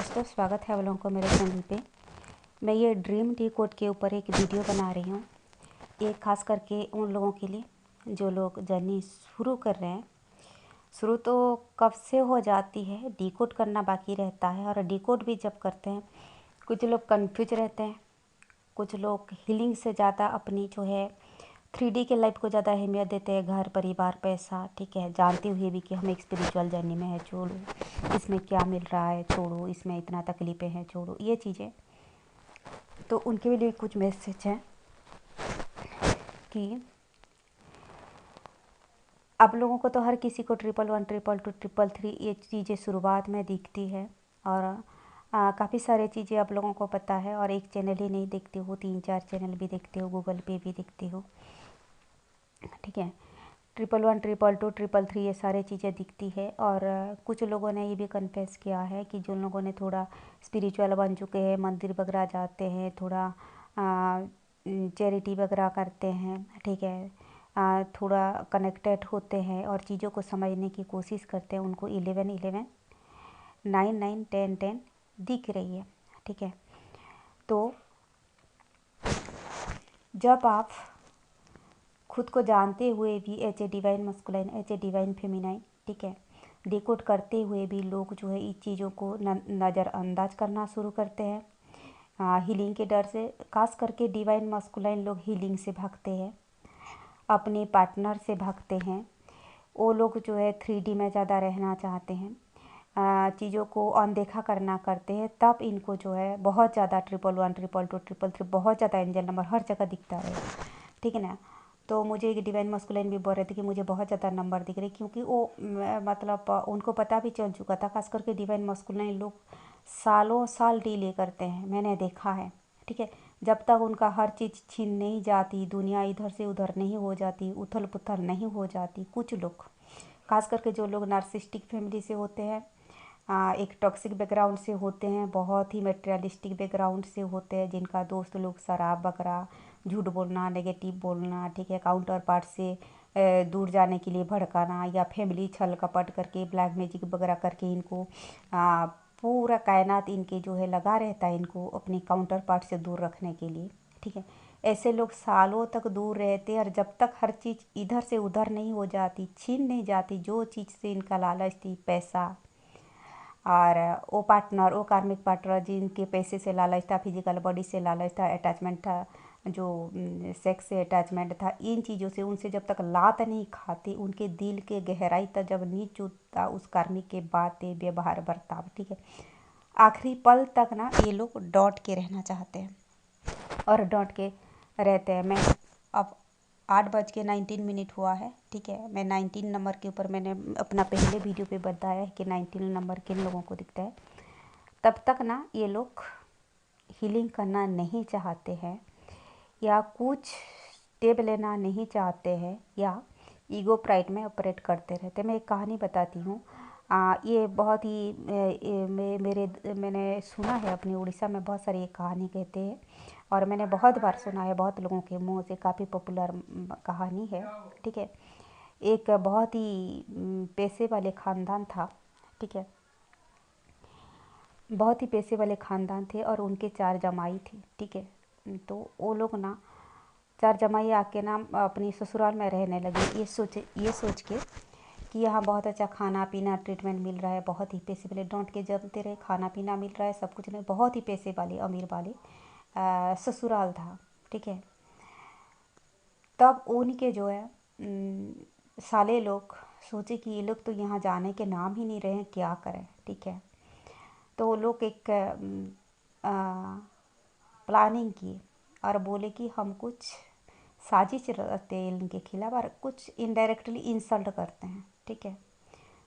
दोस्तों, स्वागत है आप लोगों को मेरे चैनल पे। मैं ये ड्रीम टी कोड के ऊपर एक वीडियो बना रही हूँ। ये खास करके उन लोगों के लिए जो लोग जर्नी शुरू कर रहे हैं। शुरू तो कब से हो जाती है, डिकोड करना बाकी रहता है। और डिकोड भी जब करते हैं कुछ लोग कंफ्यूज रहते हैं, कुछ लोग हीलिंग से ज़्यादा अपनी जो है 3D के लाइफ को ज़्यादा अहमियत देते हैं। घर परिवार पैसा, ठीक है, जानते हुए भी कि हम एक स्पिरिचुअल जर्नी में है, छोड़ो इसमें क्या मिल रहा है, छोड़ो इसमें इतना तकलीफ़ें हैं, छोड़ो ये चीज़ें। तो उनके लिए कुछ मैसेज हैं कि आप लोगों को तो हर किसी को 111, 222, 333 ये चीज़ें शुरुआत में दिखती है। और काफ़ी सारे चीज़ें आप लोगों को पता है। और एक चैनल ही नहीं देखते हो, 3-4 चैनल भी देखते हो, गूगल पे भी देखते हो, ठीक है। 111, 222, 333 ये सारे चीज़ें दिखती है। और कुछ लोगों ने ये भी कन्फेस किया है कि जो लोगों ने थोड़ा स्पिरिचुअल बन चुके हैं, मंदिर वगैरह जाते हैं, थोड़ा चैरिटी वगैरह करते हैं, ठीक है, थोड़ा कनेक्टेड होते हैं और चीज़ों को समझने की कोशिश करते हैं, उनको 11-11, 9-9, 10-10 दिख रही है, ठीक है। तो जब आप खुद को जानते हुए भी H a divine masculine, H a divine feminine, ठीक है, डिकोड करते हुए भी लोग जो है इस चीज़ों को नज़रअंदाज करना शुरू करते हैं। हीलिंग के डर से, खास करके डिवाइन मस्कुलाइन लोग हीलिंग से भागते हैं, अपने पार्टनर से भागते हैं। वो लोग जो है 3D में ज़्यादा रहना चाहते हैं, चीज़ों को अनदेखा करना करते हैं। तब इनको जो है बहुत ज़्यादा 111, 222, 333 बहुत ज़्यादा एंजल नंबर हर जगह दिखता है, ठीक है ना। तो मुझे एक डिवाइन मस्कुलाइन भी बोल रहे थे कि मुझे बहुत ज़्यादा नंबर दिख रहे, क्योंकि वो मतलब उनको पता भी चल चुका था। खास करके डिवाइन मस्कुलाइन लोग सालों साल डिले करते हैं, मैंने देखा है, ठीक है। जब तक उनका हर चीज़ छीन नहीं जाती, दुनिया इधर से उधर नहीं हो जाती, उथल पुथल नहीं हो जाती। कुछ लोग, खास करके जो लोग नार्सिसिस्टिक फैमिली से होते हैं, एक टॉक्सिक बैकग्राउंड से होते हैं, बहुत ही मटेरियलिस्टिक बैकग्राउंड से होते हैं, जिनका दोस्त लोग शराब वगैरह, झूठ बोलना, नेगेटिव बोलना, ठीक है, काउंटर पार्ट से दूर जाने के लिए भड़काना, या फैमिली छल कपट करके ब्लैक मैजिक वगैरह करके इनको पूरा कायनात इनके जो है लगा रहता है इनको अपने काउंटर पार्ट से दूर रखने के लिए, ठीक है। ऐसे लोग सालों तक दूर रहते हैं। और जब तक हर चीज़ इधर से उधर नहीं हो जाती, छीन नहीं जाती, जो चीज़ से इनका लालच थी, पैसा, और वो पार्टनर, वो कार्मिक पार्टनर जिनके पैसे से लालच था, फिजिकल बॉडी से लालच था, अटैचमेंट था, जो सेक्स से अटैचमेंट था, इन चीज़ों से उनसे जब तक लात नहीं खाती, उनके दिल के गहराई तक जब नहीं चुभता उस कार्मिक के बातें, व्यवहार, बर्ताव, ठीक है, आखिरी पल तक ना ये लोग डॉट के रहना चाहते हैं और डॉट के रहते हैं। मैं अब 8:19 हुआ है, ठीक है। मैं 19 नंबर के ऊपर मैंने अपना पहले वीडियो पे बताया है कि 19 नंबर किन लोगों को दिखता है। तब तक ना ये लोग हीलिंग करना नहीं चाहते हैं, या कुछ स्टेप लेना नहीं चाहते हैं, या ईगो प्राइड में ऑपरेट करते रहते हैं। मैं एक कहानी बताती हूँ। ये बहुत ही मैंने सुना है, अपनी उड़ीसा में बहुत सारी ये कहानी कहते हैं, और मैंने बहुत बार सुना है, बहुत लोगों के मुंह से, काफ़ी पॉपुलर कहानी है, ठीक है। एक बहुत ही पैसे वाले ख़ानदान था, ठीक है, बहुत ही पैसे वाले ख़ानदान थे, और उनके 4 जमाई थी, ठीक है। तो वो लोग ना 4 जमाई आके ना अपनी ससुराल में रहने लगे, ये सोच के कि यहाँ बहुत अच्छा खाना पीना ट्रीटमेंट मिल रहा है, बहुत ही पैसे वाले, डांट के जमते रहे, खाना पीना मिल रहा है, सब कुछ नहीं, बहुत ही पैसे वाले, अमीर वाले ससुराल था, ठीक है। तब उनके जो है साले लोग सोचे कि ये लोग तो यहाँ जाने के नाम ही नहीं रहे हैं, क्या करें, ठीक है। तो वो लोग एक प्लानिंग की और बोले कि हम कुछ साजिश रचते हैं इनके खिलाफ, और कुछ इनडायरेक्टली इंसल्ट करते हैं, ठीक है।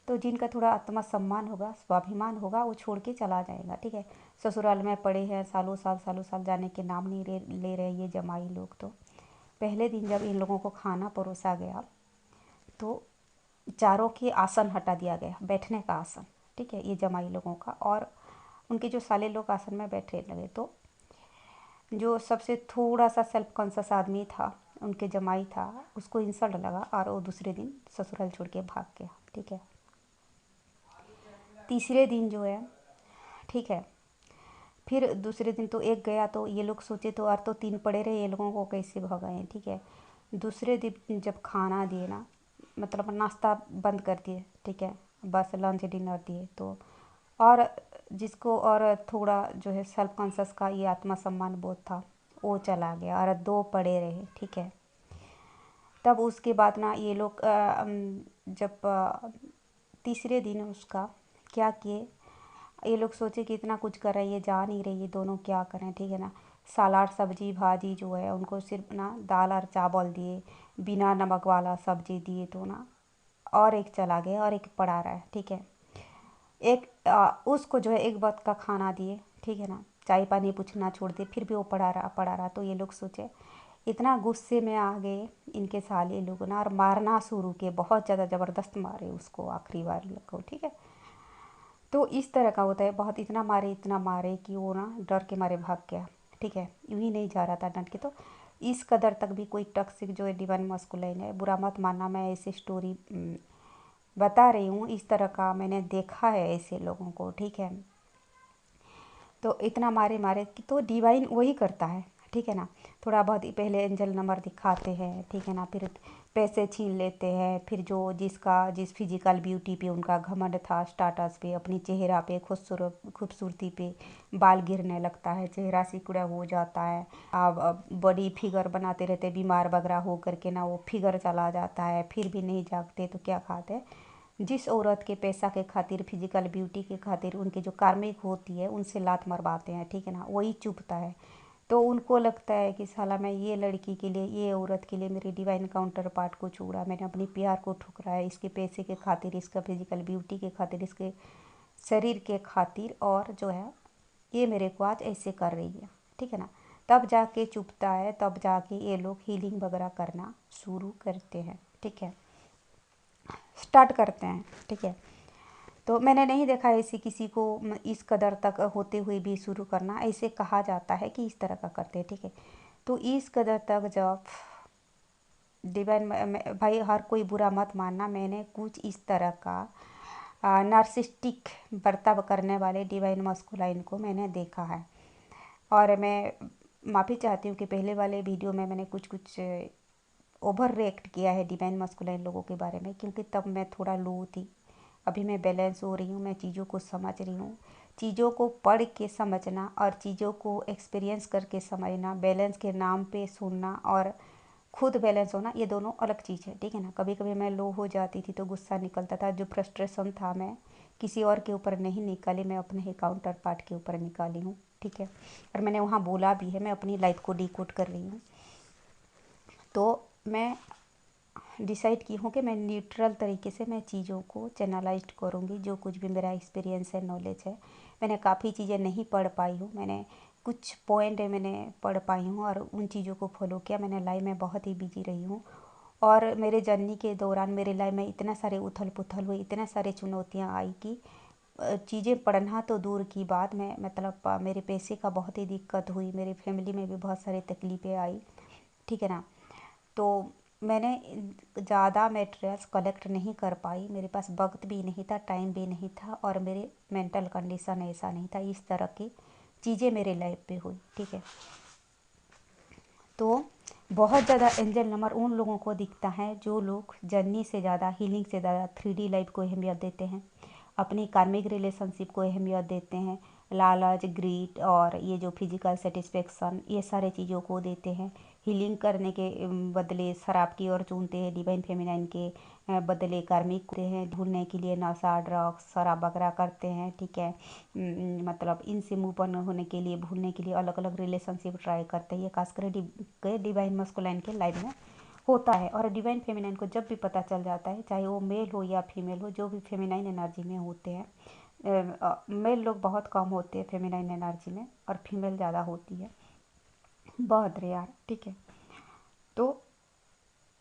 तो जिनका थोड़ा आत्मसम्मान होगा, स्वाभिमान होगा, वो छोड़ के चला जाएगा, ठीक है। ससुराल में पड़े हैं सालों साल जाने के नाम नहीं ले रहे ये जमाई लोग। तो पहले दिन जब इन लोगों को खाना परोसा गया, तो चारों के आसन हटा दिया गया, बैठने का आसन, ठीक है, ये जमाई लोगों का, और उनके जो साले लोग आसन में बैठने लगे। तो जो सबसे थोड़ा सा सेल्फ कॉन्शियस आदमी था, उनके जमाई था, उसको इंसल्ट लगा, और वो दूसरे दिन ससुराल छोड़ के भाग गया, ठीक है। तीसरे दिन जो है, ठीक है। फिर दूसरे दिन तो एक गया, तो ये लोग सोचे तो और तो 3 पड़े रहे, ये लोगों को कैसे भगाएं, ठीक है। दूसरे दिन जब खाना दिए ना, मतलब नाश्ता बंद कर दिए, ठीक है, बस लंच डिनर दिए, तो और जिसको और थोड़ा जो है सेल्फ कॉन्शियस का ये आत्मसम्मान बोध था, वो चला गया और 2 पड़े रहे, ठीक है। तब उसके बाद ना ये लोग जब तीसरे दिन उसका क्या किए, ये लोग सोचे कि इतना कुछ कर रही है, ये जा नहीं रही है, दोनों क्या करें, ठीक है ना। सलाद सब्जी भाजी जो है उनको सिर्फ ना दाल और चावल दिए, बिना नमक वाला सब्जी दिए, तो ना और एक चला गया और एक पड़ा रहा है, ठीक है। एक उसको जो है एक वक्त का खाना दिए, ठीक है ना, चाय पानी पूछना छोड़ दिए, फिर भी वो पड़ा रहा। तो ये लोग सोचे, इतना गुस्से में आ गए इनके साले लोग ना, और मारना शुरू किए, बहुत ज़्यादा ज़बरदस्त मारे उसको आखिरी बार लोग को, ठीक है। तो इस तरह का होता है, बहुत इतना मारे कि वो ना डर के मारे भाग गया, ठीक है, यूं ही नहीं जा रहा था डट के। तो इस कदर तक भी कोई टॉक्सिक जो है डिवाइन मस्कुलाइन है, बुरा मत मानना, मैं ऐसी स्टोरी बता रही हूँ, इस तरह का मैंने देखा है ऐसे लोगों को, ठीक है। तो इतना मारे मारे कि तो डिवाइन वही करता है, ठीक है ना। थोड़ा बहुत ही पहले एंजल नंबर दिखाते हैं, ठीक है ना, फिर पैसे छीन लेते हैं, फिर जो जिस फिजिकल ब्यूटी पे उनका घमंड था, स्टाटस पे, अपनी चेहरा पे, खूबसूरती पे बाल गिरने लगता है, चेहरा सिकुड़ा हो जाता है, अब बॉडी फिगर बनाते रहते, बीमार वगैरह हो करके ना वो फिगर चला जाता है, फिर भी नहीं जागते तो क्या खाते हैं। जिस औरत के पैसा के खातिर, फिजिकल ब्यूटी के खातिर उनकी जो कार्मिक होती है उनसे लात मरवाते हैं, ठीक है ना, वही चुभता है। तो उनको लगता है कि साला मैं ये लड़की के लिए, ये औरत के लिए मेरी डिवाइन काउंटर पार्ट को छोड़ा, मैंने अपनी प्यार को ठुकराया इसके पैसे के खातिर, इसका फिजिकल ब्यूटी के खातिर, इसके शरीर के खातिर, और जो है ये मेरे को आज ऐसे कर रही है, ठीक है ना। तब जाके चुभता है, तब जाके ये लोग हीलिंग वगैरह करना शुरू करते हैं, ठीक है, स्टार्ट करते हैं, ठीक है। तो मैंने नहीं देखा ऐसे किसी को इस कदर तक होते हुए भी शुरू करना, ऐसे कहा जाता है कि इस तरह का करते हैं, ठीक है। तो इस कदर तक जब डिवाइन, भाई हर कोई बुरा मत मानना, मैंने कुछ इस तरह का नार्सिस्टिक बर्ताव करने वाले डिवाइन मस्कुलाइन को मैंने देखा है। और मैं माफ़ी चाहती हूँ कि पहले वाले वीडियो में मैंने कुछ ओवर रिएक्ट किया है डिवाइन मस्कुलाइन लोगों के बारे में, क्योंकि तब मैं थोड़ा लो थी। अभी मैं बैलेंस हो रही हूँ, मैं चीज़ों को समझ रही हूँ। चीज़ों को पढ़ के समझना और चीज़ों को एक्सपीरियंस करके समझना, बैलेंस के नाम पे सुनना और खुद बैलेंस होना, ये दोनों अलग चीज़ है, ठीक है ना। कभी कभी मैं लो हो जाती थी तो गुस्सा निकलता था, जो फ्रस्ट्रेशन था मैं किसी और के ऊपर नहीं निकाली, मैं अपने ही काउंटर पार्ट के ऊपर निकाली हूँ, ठीक है। और मैंने वहाँ बोला भी है, मैं अपनी लाइफ को डिकोड कर रही हूँ। तो मैं डिसाइड की हूँ कि मैं न्यूट्रल तरीके से मैं चीज़ों को चैनलाइज करूँगी, जो कुछ भी मेरा एक्सपीरियंस है, नॉलेज है। मैंने काफ़ी चीज़ें नहीं पढ़ पाई हूँ, मैंने कुछ पॉइंट मैंने पढ़ पाई हूँ और उन चीज़ों को फॉलो किया। मैंने लाइफ में बहुत ही बिजी रही हूँ, और मेरे जर्नी के दौरान मेरे लाइफ में इतना सारे उथल पुथल हुई, इतने सारे चुनौतियाँ आई कि चीज़ें पढ़ना तो दूर की बात, मैं मतलब मेरे पैसे का बहुत ही दिक्कत हुई, मेरी फैमिली में भी बहुत सारी तकलीफ़ें आई, ठीक है ना। तो मैंने ज़्यादा मटेरियल्स कलेक्ट नहीं कर पाई, मेरे पास वक्त भी नहीं था, टाइम भी नहीं था, और मेरे मेंटल कंडीशन ऐसा नहीं था, इस तरह की चीज़ें मेरे लाइफ पे हुई, ठीक है। तो बहुत ज़्यादा एंजल नंबर उन लोगों को दिखता है जो लोग जर्नी से ज़्यादा, हीलिंग से ज़्यादा 3D लाइफ को अहमियत देते हैं, अपनी कार्मिक रिलेशनशिप को अहमियत देते हैं, लालच, ग्रीड और ये जो फिजिकल सेटिस्फेक्शन, ये सारे चीज़ों को देते हैं। हीलिंग करने के बदले शराब की ओर चूनते हैं, डिवाइन फेमिनाइन के बदले कार्मिक होते हैं, भूलने के लिए नशा, ड्रग्स, शराब वगैरह करते हैं, ठीक है। मतलब इनसे मूव ऑन होने के लिए, भूलने के लिए अलग अलग रिलेशनशिप ट्राई करते हैं। ये खासकर डिवाइन मस्कुलाइन के लाइफ में होता है। और डिवाइन फेमिनाइन को जब भी पता चल जाता है, चाहे वो मेल हो या फीमेल हो, जो भी फेमिनाइन एनर्जी में होते हैं, मेल लोग बहुत कम होते हैं फेमिनाइन एनर्जी में, और फीमेल ज़्यादा होती है, बहुत रेयर, ठीक है। तो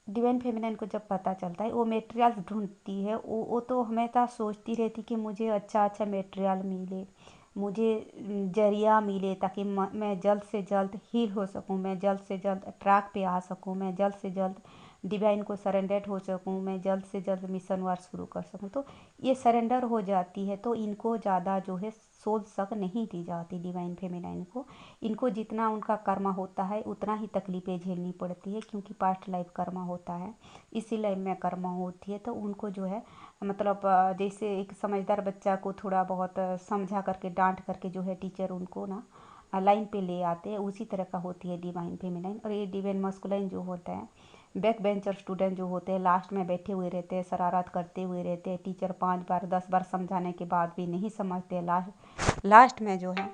डिवाइन फेमिनाइन को जब पता चलता है, वो मटेरियल ढूंढती है, वो तो हमेशा सोचती रहती कि मुझे अच्छा अच्छा मटेरियल मिले, मुझे जरिया मिले, ताकि मैं जल्द से जल्द हील हो सकूं, मैं जल्द से जल्द ट्रैक पे आ सकूं, मैं जल्द से जल्द डिवाइन को सरेंडर हो सकूं, मैं जल्द से जल्द मिशन वर्क शुरू कर सकूं। तो ये सरेंडर हो जाती है तो इनको ज़्यादा जो है सोच सक नहीं दी जाती डिवाइन फेमिनाइन को। इनको जितना उनका कर्मा होता है उतना ही तकलीफ़ें झेलनी पड़ती है, क्योंकि पास्ट लाइफ कर्मा होता है, इसी लाइफ में कर्मा होती है। तो उनको जो है मतलब जैसे एक समझदार बच्चा को थोड़ा बहुत समझा करके डांट करके जो है टीचर उनको ना लाइन पे ले आते हैं, उसी तरह का होती है डिवाइन फेमिनाइन। और ये डिवाइन मस्कुलाइन जो होता है, बैक बेंचर स्टूडेंट जो होते हैं, लास्ट में बैठे हुए रहते हैं, शरारत करते हुए रहते हैं, टीचर 5 बार 10 बार समझाने के बाद भी नहीं समझते, लास्ट में जो है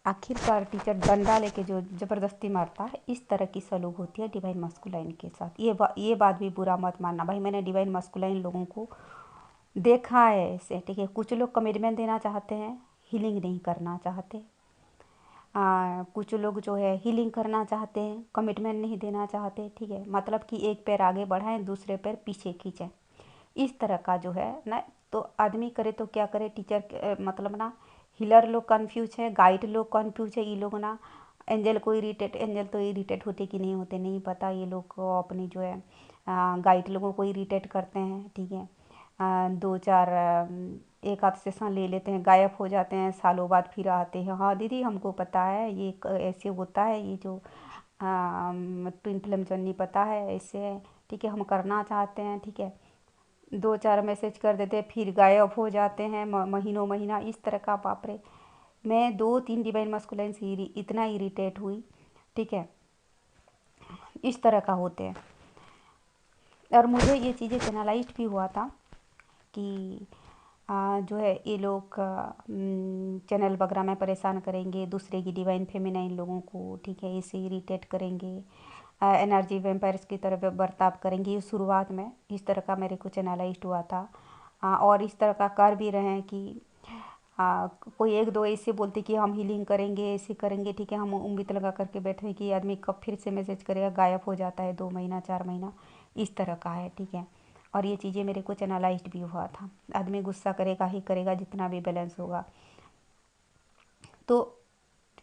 आखिरकार टीचर डंडा लेके जो ज़बरदस्ती मारता है, इस तरह की सलूक होती है डिवाइन मस्कुलाइन के साथ। ये बात भी बुरा मत मानना भाई, मैंने डिवाइन मस्कुलाइन लोगों को देखा है ऐसे, ठीक है। कुछ लोग कमिटमेंट देना चाहते हैं, हीलिंग नहीं करना चाहते। कुछ लोग जो है हीलिंग करना चाहते हैं, कमिटमेंट नहीं देना चाहते, ठीक है। मतलब कि एक पैर आगे बढ़ाएं, दूसरे पैर पीछे खींचें, इस तरह का जो है ना। तो आदमी करे तो क्या करे, टीचर मतलब ना हीलर लोग कंफ्यूज है, गाइड लोग कंफ्यूज है। ये लोग ना एंजल को इरिटेट, एंजल तो इरिटेट होते कि नहीं होते नहीं पता, ये लोग को अपनी जो है गाइड लोगों को इरिटेट करते हैं, ठीक है। 2 4 एक आध सेशन ले लेते हैं, गायब हो जाते हैं, सालों बाद फिर आते हैं, हाँ दीदी हमको पता है ये ऐसे होता है, ये जो ट्विन फ्लेम जर्नी पता है ऐसे है, ठीक है, हम करना चाहते हैं, ठीक है। 2 4 मैसेज कर देते हैं, फिर गायब हो जाते हैं महीनों महीना, इस तरह का। बाप रे, मैं 2 3 डिवाइन मस्कुलाइन से इतना इरिटेट हुई, ठीक है, इस तरह का होते हैं। और मुझे ये चीज़ें चैनलाइज्ड भी हुआ था कि जो है ये लोग चैनल वगैरह में परेशान करेंगे दूसरे की डिवाइन फेमिनाइन लोगों को, ठीक है, इसे इरिटेट करेंगे, एनर्जी वेम्पायर्स की तरह बर्ताव करेंगे। ये शुरुआत में इस तरह का मेरे को चैनलाइज्ड हुआ था। और इस तरह का कर भी रहे हैं कि कोई एक दो ऐसे बोलते कि हम हीलिंग करेंगे, ऐसे करेंगे, ठीक है। हम उम्मीद लगा करके बैठे हैं कि आदमी कब फिर से मैसेज करेगा, गायब हो जाता है 2 महीना 4 महीना, इस तरह का है, ठीक है। और ये चीज़ें मेरे को चैनलाइज्ड भी हुआ था। आदमी गुस्सा करेगा ही करेगा जितना भी बैलेंस होगा। तो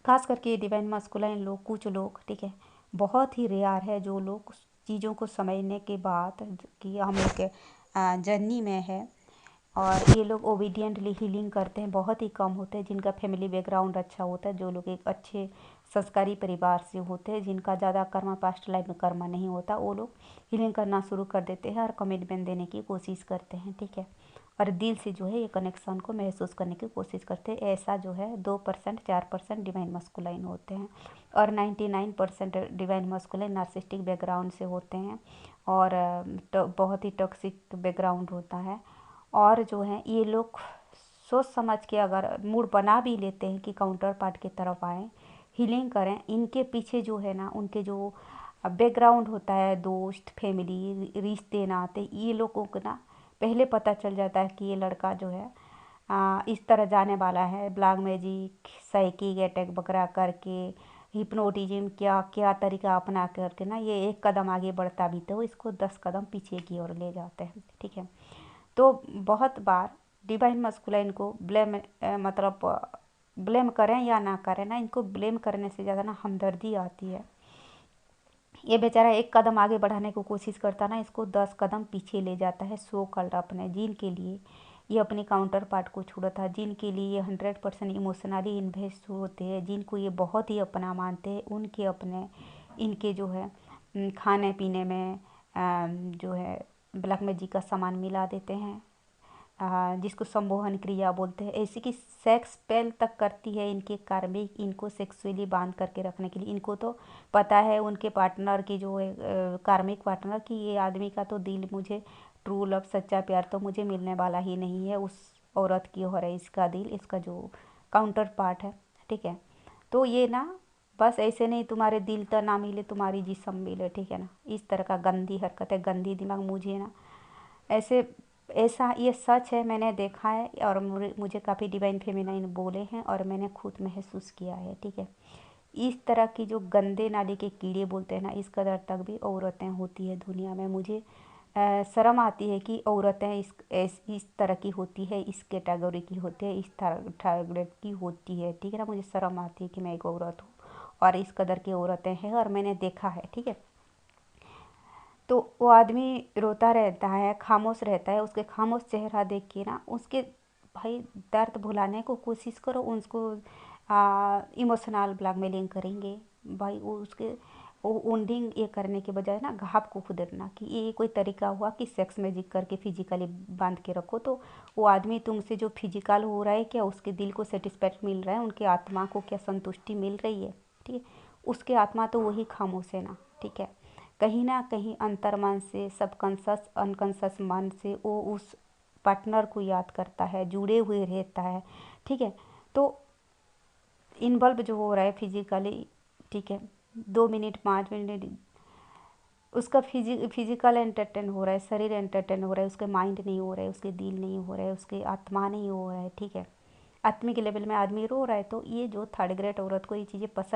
खास करके ये डिवाइन मास्कुलाइन लोग, कुछ लोग, ठीक है, बहुत ही रेयर है जो लोग चीज़ों को समझने के बाद कि हम एक जर्नी में है, और ये लोग ओबीडियंटली हीलिंग करते हैं, बहुत ही कम होते हैं जिनका फैमिली बैकग्राउंड अच्छा होता है, जो लोग एक अच्छे संस्कारी परिवार से होते हैं, जिनका ज़्यादा कर्मा पास्ट लाइफ में कर्मा नहीं होता, वो लोग हीलिंग करना शुरू कर देते हैं और कमिटमेंट देने की कोशिश करते हैं, ठीक है। और दिल से जो है ये कनेक्शन को महसूस करने की कोशिश करते हैं। ऐसा जो है 2% 4% डिवाइन मस्कुलाइन होते हैं, और 99% डिवाइन मस्कुलाइन नार्सिस्टिक बैकग्राउंड से होते हैं, और बहुत ही टॉक्सिक बैकग्राउंड होता है। और जो है ये लोग सोच समझ के अगर मूड बना भी लेते हैं कि काउंटर पार्ट की तरफ आएँ, हीलिंग करें, इनके पीछे जो है ना उनके जो बैकग्राउंड होता है, दोस्त, फैमिली, रिश्ते नाते, ये लोगों को ना पहले पता चल जाता है कि ये लड़का जो है इस तरह जाने वाला है। ब्लैक मैजिक, साइकिक अटैक वगैरह करके, हिप्नोटिज्म क्या क्या तरीका अपना करके ना ये एक कदम आगे बढ़ता भी तो इसको 10 कदम पीछे की ओर ले जाते हैं, ठीक है। तो बहुत बार डिवाइन मस्कुलाइन को ब्लेम मतलब ब्लेम करें या ना करें ना, इनको ब्लेम करने से ज़्यादा ना हमदर्दी आती है। ये बेचारा एक कदम आगे बढ़ाने को कोशिश करता ना, इसको 10 कदम पीछे ले जाता है। सो कल्ड अपने जिनके लिए ये अपने काउंटर पार्ट को छोड़ा था, जिनके लिए ये 100% इमोशनली इन्वेस्ट होते हैं, जिनको ये बहुत ही अपना मानते हैं, उनके अपने इनके जो है खाने पीने में जो है ब्लैक मैजिक का सामान मिला देते हैं, जिसको संमोहन क्रिया बोलते हैं। ऐसी कि सेक्स स्पेल तक करती है इनके कार्मिक, इनको सेक्सुअली बांध करके रखने के लिए। इनको तो पता है उनके पार्टनर की जो है कार्मिक पार्टनर की, ये आदमी का तो दिल मुझे, ट्रू लव सच्चा प्यार तो मुझे मिलने वाला ही नहीं है, उस औरत की हो रहा है इसका दिल, इसका जो काउंटर पार्ट है, ठीक है। तो ये ना बस ऐसे नहीं तुम्हारे दिल तो ना मिले तुम्हारी जिस्म मिले, ठीक है ना, इस तरह का गंदी हरकत है, गंदी दिमाग। मुझे ना ऐसे ऐसा ये सच है, मैंने देखा है, और मुझे काफ़ी डिवाइन फेमिनाइन बोले हैं और मैंने खुद महसूस किया है, ठीक है। इस तरह की जो गंदे नाले के कीड़े बोलते हैं ना, इस कदर तक भी औरतें होती है दुनिया में। मुझे शर्म आती है कि औरतें इस तरह की होती है, इस कैटेगरी की होती है, इस टारगेट की होती है, ठीक है ना। मुझे शर्म आती है कि मैं एक औरत हूँ और इस कदर की औरतें हैं और मैंने देखा है, ठीक है। तो वो आदमी रोता रहता है, खामोश रहता है, उसके खामोश चेहरा देख के ना उसके भाई दर्द भुलाने को कोशिश करो, उसको इमोशनल ब्लैकमेलिंग करेंगे भाई। वो उसके वो उंडिंग ये करने के बजाय ना घाव को खुदेरना कि ये कोई तरीका हुआ कि सेक्स मैजिक करके फिजिकली बांध के रखो। तो वो आदमी तुमसे जो फिजिकल हो रहा है, क्या उसके दिल को सेटिस्फैक्ट मिल रहा है, उनके आत्मा को क्या संतुष्टि मिल रही है, ठीक है। उसके आत्मा तो वही खामोश है ना, ठीक है। कहीं ना कहीं अंतर्मन से, सबकॉन्शस अनकॉन्शस मन से वो उस पार्टनर को याद करता है, जुड़े हुए रहता है, ठीक है। तो इन्वॉल्व जो हो रहा है फिजिकली, ठीक है, 2 मिनट 5 मिनट उसका फिजिकल एंटरटेन हो रहा है, शरीर एंटरटेन हो रहा है, उसके माइंड नहीं हो रहा है, उसके दिल नहीं हो रहा है, उसके आत्मा नहीं हो रहा है, ठीक है। आत्मिक लेवल में आदमी रो रहा है। तो ये जो थर्ड ग्रेड औरत को ये चीज़ें पसंद